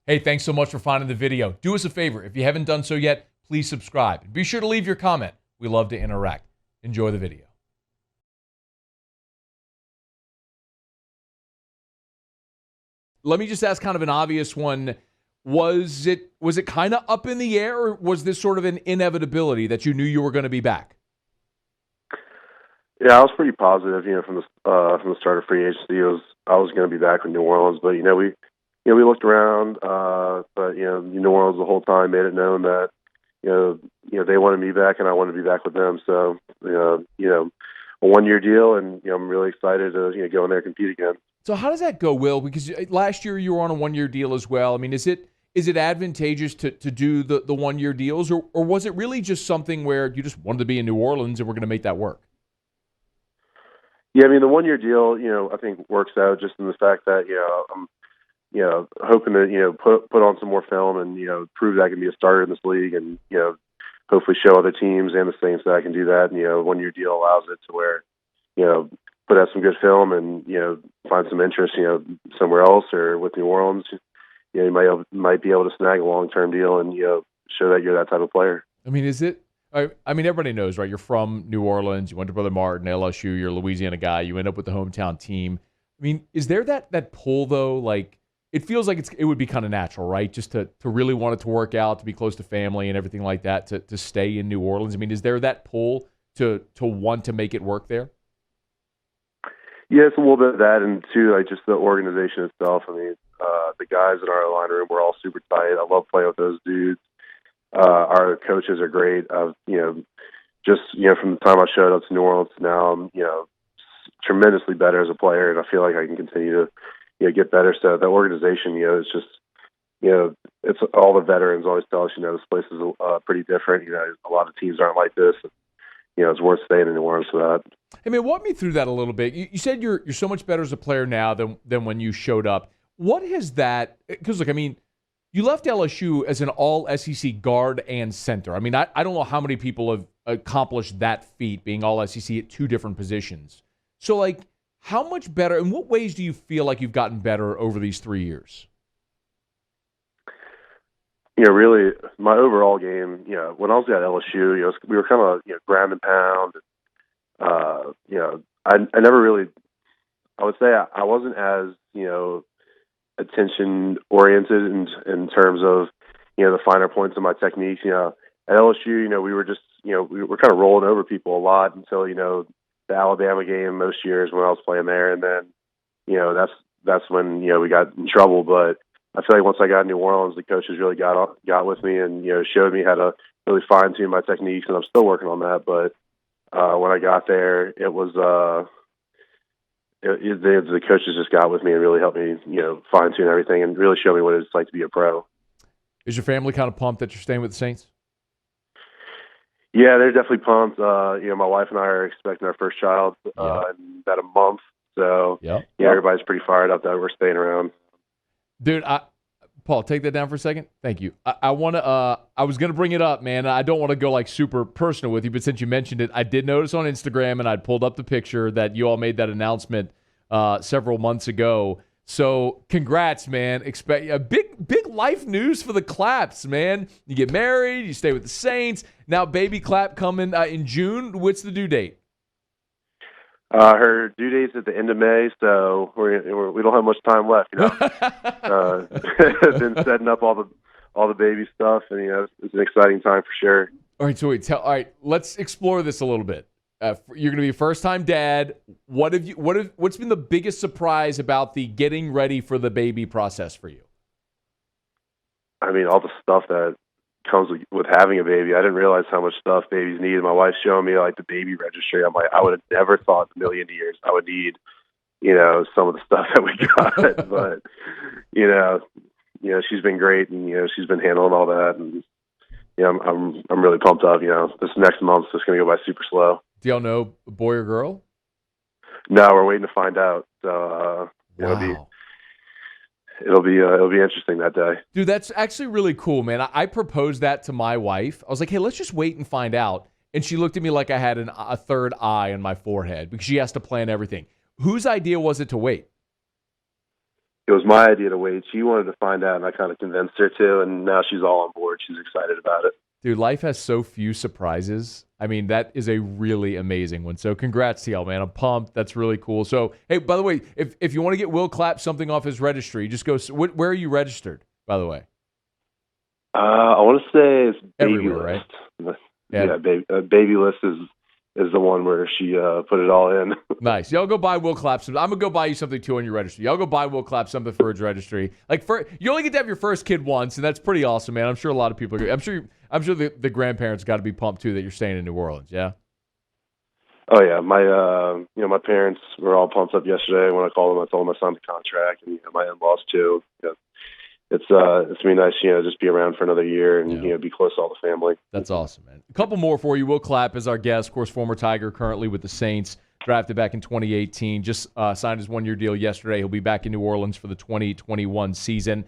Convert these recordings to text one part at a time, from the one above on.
Hey, thanks so much for finding the video. Do us a favor. If you haven't done so yet, please subscribe. Be sure to leave your comment. We love to interact. Enjoy the video. Let me just ask kind of an obvious one. Was it kind of up in the air, or was this sort of an inevitability that you knew you were going to be back? Yeah, I was pretty positive, from the start of free agency. I was going to be back with New Orleans, but we looked around, but New Orleans the whole time made it known that they wanted me back and I wanted to be back with them. So a 1-year deal, and I'm really excited to go in there and compete again. So how does that go, Will? Because last year you were on a 1-year deal as well. I mean, is it advantageous to do the 1-year deals, or was it really just something where you just wanted to be in New Orleans and we're going to make that work? Yeah, I mean, the 1-year deal, I think works out just in the fact that, I'm, hoping to, put on some more film and, prove that I can be a starter in this league and, hopefully show other teams and the Saints that I can do that. And, 1-year deal allows it to where, put out some good film and, find some interest, somewhere else or with New Orleans. You might be able to snag a long-term deal and, show that you're that type of player. I mean, is it? I mean, everybody knows, right? You're from New Orleans. You went to Brother Martin, LSU. You're a Louisiana guy. You end up with the hometown team. I mean, is there that pull, though? Like, it feels like it would be kind of natural, right? Just to really want it to work out, to be close to family and everything like that, to stay in New Orleans. I mean, is there that pull to want to make it work there? Yeah, it's a little bit of that, and too, like just the organization itself. I mean, the guys in our line room, we're all super tight. I love playing with those dudes. Our coaches are great. I've, just, from the time I showed up to New Orleans to now, I'm, tremendously better as a player, and I feel like I can continue to, get better. So the organization, it's just, it's all the veterans always tell us, this place is pretty different. A lot of teams aren't like this. It's worth staying in New Orleans for that. Hey, man, walk me through that a little bit. You said you're so much better as a player now than when you showed up. What has that – because, look, I mean, you left LSU as an all-SEC guard and center. I mean, I don't know how many people have accomplished that feat, being all-SEC at 2 different positions. So, like, how much better – in what ways do you feel like you've gotten better over these 3 years? Really, my overall game, when I was at LSU, we were kind of, ground and pound. I never really – I would say I wasn't as, attention-oriented in terms of, the finer points of my techniques. At LSU, we were just, we were kind of rolling over people a lot until, the Alabama game most years when I was playing there. And then, that's when, we got in trouble. But I feel like once I got in New Orleans, the coaches really got with me and, showed me how to really fine-tune my techniques, and I'm still working on that. But when I got there, it was the coaches just got with me and really helped me, fine-tune everything and really show me what it's like to be a pro. Is your family kind of pumped that you're staying with the Saints? Yeah, they're definitely pumped. My wife and I are expecting our first child in about a month. So, everybody's pretty fired up that we're staying around. Dude, Paul, take that down for a second. Thank you. I want to. I was going to bring it up, man. I don't want to go like super personal with you, but since you mentioned it, I did notice on Instagram, and I pulled up the picture that you all made that announcement several months ago. So, congrats, man. Expect a big life news for the Clapps, man. You get married, you stay with the Saints. Now, baby Clapp coming in June. What's the due date? Her due date's at the end of May, so we don't have much time left. Been setting up all the baby stuff, and it's an exciting time for sure. All right, so all right, let's explore this a little bit. You're going to be a first-time dad. What's been the biggest surprise about the getting ready for the baby process for you? I mean, all the stuff that comes with having a baby. I didn't realize how much stuff babies need. My wife's showing me like the baby registry. I'm like, I would have never thought in a million years I would need, some of the stuff that we got. But, she's been great, and she's been handling all that, and I'm really pumped up. This next month's just going to go by super slow. Do y'all know a boy or girl? No, we're waiting to find out. So wow. It'll be interesting that day. Dude, that's actually really cool, man. I proposed that to my wife. I was like, hey, let's just wait and find out. And she looked at me like I had a third eye on my forehead because she has to plan everything. Whose idea was it to wait? it was my idea to wait. She wanted to find out, and I kind of convinced her to, and now she's all on board. She's excited about it. Dude, life has so few surprises. I mean, that is a really amazing one. So congrats to y'all, man. I'm pumped. That's really cool. So, hey, by the way, if you want to get Will Clapp something off his registry, just go. Where are you registered, by the way? I want to say it's Baby Everywhere, List. right? Yeah, Baby List is the one where she put it all in. Nice. Y'all go buy Will Clapp something. I'm going to go buy you something, too, on your registry. Y'all go buy Will Clapp something for his registry. You only get to have your first kid once, and that's pretty awesome, man. I'm sure a lot of people are. I'm sure the grandparents got to be pumped, too, that you're staying in New Orleans, yeah? Oh, yeah. My parents were all pumped up yesterday when I called them. I told them I signed the contract, and my in-laws, too. It's going to be nice, just be around for another year and, be close to all the family. That's awesome, man. A couple more for you. Will Clapp is our guest, of course, former Tiger, currently with the Saints, drafted back in 2018, just signed his one-year deal yesterday. He'll be back in New Orleans for the 2021 season.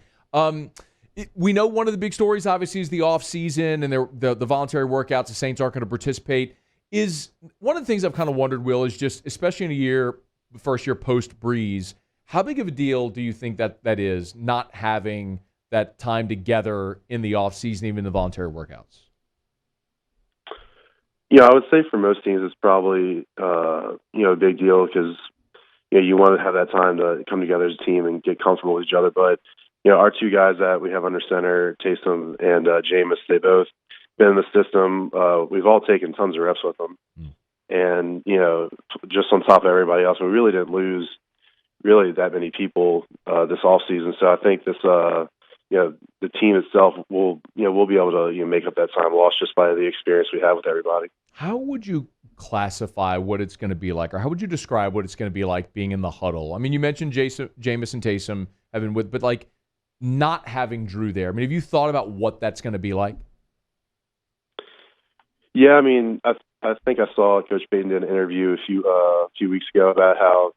We know one of the big stories, obviously, is the offseason and the voluntary workouts. The Saints aren't going to participate. Is one of the things I've kind of wondered, Will, is just, especially in first year post-Brees, how big of a deal do you think that is, not having that time together in the offseason, even the voluntary workouts? I would say for most teams it's probably a big deal because you want to have that time to come together as a team and get comfortable with each other. But our two guys that we have under center, Taysom and Jameis, they both been in the system. We've all taken tons of reps with them, and just on top of everybody else, we really didn't lose that many people this off season. So I think this the team itself will we'll be able to make up that time lost just by the experience we have with everybody. How would you classify what it's going to be like, or how would you describe what it's going to be like being in the huddle? I mean, you mentioned Jameis and Taysom have been but like not having Drew there. I mean, have you thought about what that's going to be like? Yeah, I mean, I think I saw Coach Payton did an interview a few weeks ago about how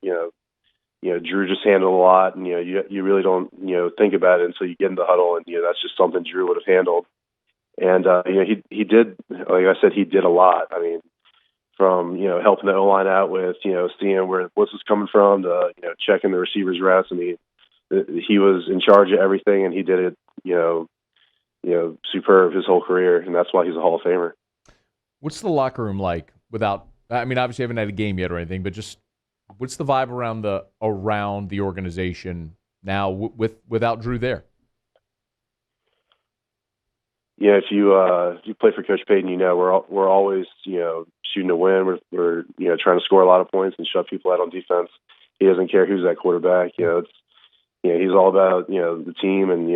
Drew just handled a lot, and you really don't think about it until you get in the huddle, and that's just something Drew would have handled. And he did, like I said, he did a lot. I mean, from helping the O-line out with seeing where what's coming from to checking the receivers' reps. I mean, he was in charge of everything, and he did it superb his whole career, and that's why he's a Hall of Famer. What's the locker room like without? I mean, obviously, you haven't had a game yet or anything, but just what's the vibe around the organization now without Drew there? Yeah, if you play for Coach Payton, we're always shooting to win. We're trying to score a lot of points and shut people out on defense. He doesn't care who's that quarterback. He's all about the team. And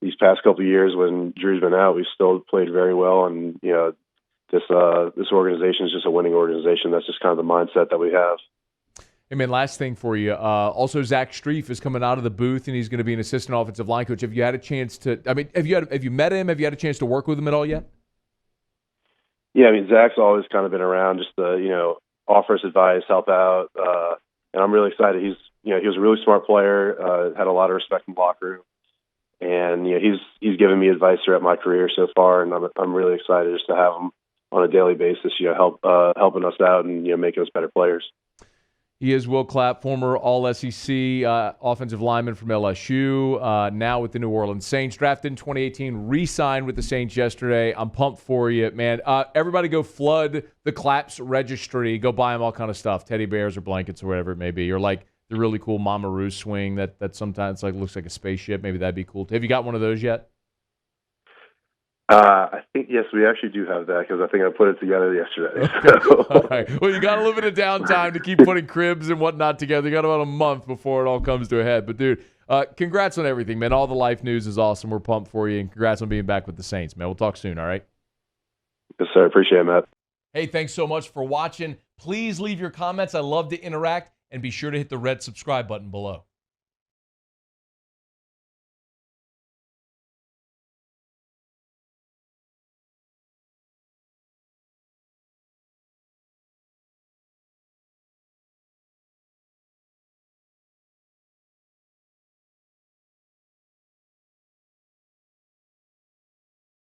these past couple of years when Drew's been out, we've still played very well. And this organization is just a winning organization. That's just kind of the mindset that we have. Hey, man, last thing for you. Also, Zach Strief is coming out of the booth, and he's going to be an assistant offensive line coach. Have you had a chance to – I mean, have you met him? Have you had a chance to work with him at all yet? Yeah, I mean, Zach's always kind of been around just to, offer us advice, help out. And I'm really excited. He was a really smart player, had a lot of respect in the locker room. And, he's given me advice throughout my career so far, and I'm really excited just to have him on a daily basis, helping us out and, making us better players. He is Will Clapp, former All-SEC offensive lineman from LSU, now with the New Orleans Saints. Drafted in 2018, re-signed with the Saints yesterday. I'm pumped for you, man. Everybody go flood the Clapp's registry. Go buy them all kind of stuff, teddy bears or blankets or whatever it may be. Or like the really cool Mama Roo swing that sometimes looks like a spaceship. Maybe that'd be cool. Have you got one of those yet? I think, yes, we actually do have that because I think I put it together yesterday. Okay. All right. Well, you got a little bit of downtime to keep putting cribs and whatnot together. You got about a month before it all comes to a head. But, dude, congrats on everything, man. All the life news is awesome. We're pumped for you, and congrats on being back with the Saints, man. We'll talk soon, all right? Yes, sir. Appreciate it, Matt. Hey, thanks so much for watching. Please leave your comments. I love to interact, and be sure to hit the red subscribe button below.